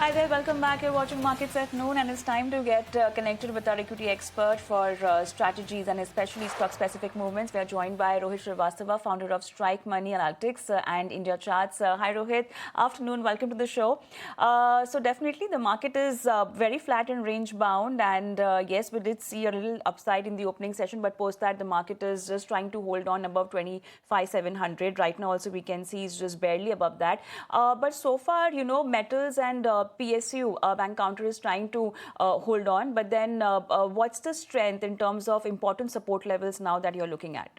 Hi there, welcome back. You're watching Markets at Noon, and it's time to get connected with our equity expert for strategies and especially stock-specific movements. We are joined by Rohit Srivastava, founder of Strike Money Analytics and India Charts. Hi, Rohit. Afternoon. Welcome to the show. So definitely, the market is very flat and range-bound, and yes, we did see a little upside in the opening session, but post that, the market is just trying to hold on above 25,700. Right now, also we can see it's just barely above that. But so far, metals and PSU, bank counter, is trying to hold on. But then what's the strength in terms of important support levels now that you're looking at?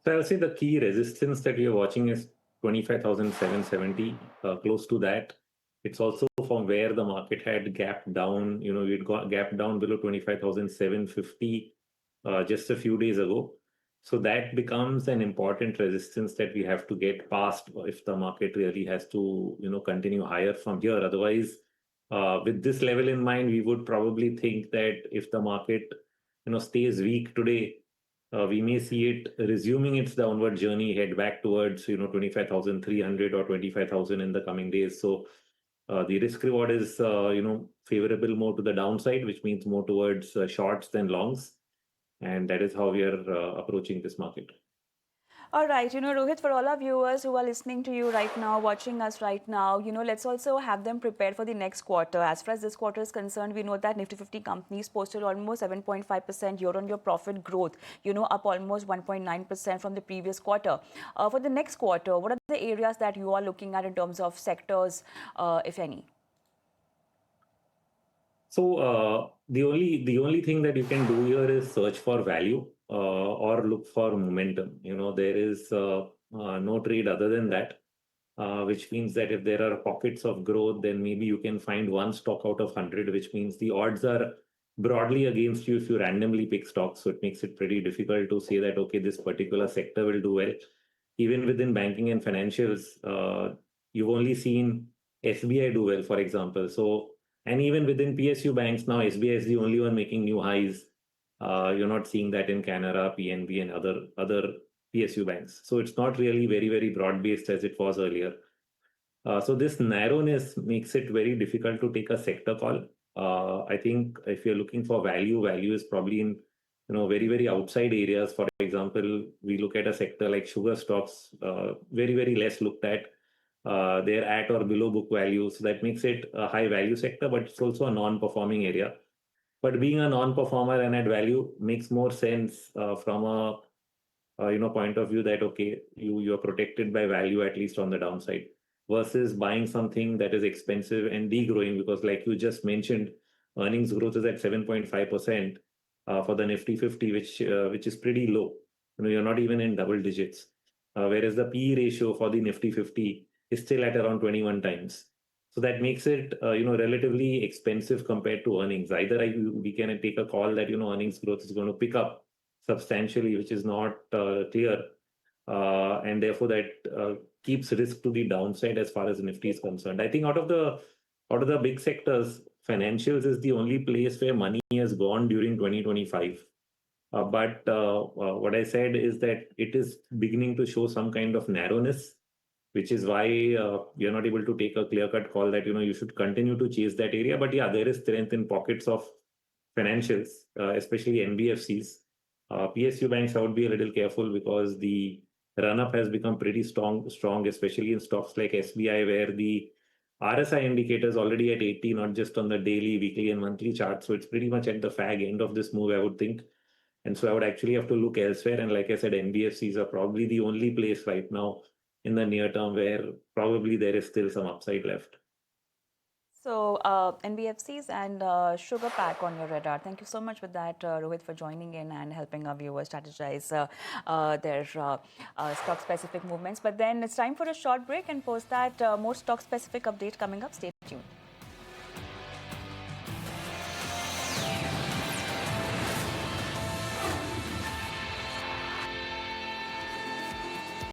So I'll say the key resistance that we are watching is 25,770, close to that. It's also from where the market had gapped down. We'd got gapped down below 25,750 just a few days ago. So that becomes an important resistance that we have to get past if the market really has to, continue higher from here. Otherwise, with this level in mind, we would probably think that if the market, stays weak today, we may see it resuming its downward journey, head back towards 25,300 or 25,000 in the coming days. So the risk reward is favorable more to the downside, which means more towards shorts than longs, and that is how we are approaching this market. All right, Rohit, for all our viewers who are listening to you right now, watching us right now, let's also have them prepared for the next quarter. As far as this quarter is concerned, we know that Nifty 50 companies posted almost 7.5% year-on-year profit growth, up almost 1.9% from the previous quarter. For the next quarter, what are the areas that you are looking at in terms of sectors, if any? So the only thing that you can do here is search for value or look for momentum. There is no trade other than that, which means that if there are pockets of growth, then maybe you can find one stock out of 100, which means the odds are broadly against you if you randomly pick stocks. So it makes it pretty difficult to say that, okay, this particular sector will do well. Even within banking and financials, you've only seen SBI do well, for example. And even within PSU banks now, SBI is the only one making new highs. You're not seeing that in Canara, PNB, and other PSU banks. So it's not really very, very broad-based as it was earlier. So this narrowness makes it very difficult to take a sector call. I think if you're looking for value, value is probably in very, very outside areas. For example, we look at a sector like sugar stocks, very, very less looked at. They're at or below book value. So that makes it a high value sector, but it's also a non-performing area. But being a non-performer and at value makes more sense from a point of view that, okay, you are protected by value, at least on the downside, versus buying something that is expensive and degrowing, because like you just mentioned, earnings growth is at 7.5% for the Nifty 50, which is pretty low. You're not even in double digits. Whereas the PE ratio for the Nifty 50 is still at around 21 times. So that makes it, relatively expensive compared to earnings. Either we can take a call that, earnings growth is going to pick up substantially, which is not clear. And therefore that keeps risk to the downside as far as Nifty is concerned. I think out of the big sectors, financials is the only place where money has gone during 2025. But what I said is that it is beginning to show some kind of narrowness, which is why you're not able to take a clear-cut call that you should continue to chase that area. But yeah, there is strength in pockets of financials, especially NBFCs. PSU banks, I would be a little careful because the run-up has become pretty strong, especially in stocks like SBI, where the RSI indicator is already at 80, not just on the daily, weekly, and monthly chart. So it's pretty much at the fag end of this move, I would think. And so I would actually have to look elsewhere. And like I said, NBFCs are probably the only place right now in the near term where probably there is still some upside left. So NBFCs and sugar pack on your radar. Thank you so much with that, Rohit, for joining in and helping our viewers strategize their stock-specific movements. But then it's time for a short break, and post that more stock-specific update coming up. Stay tuned.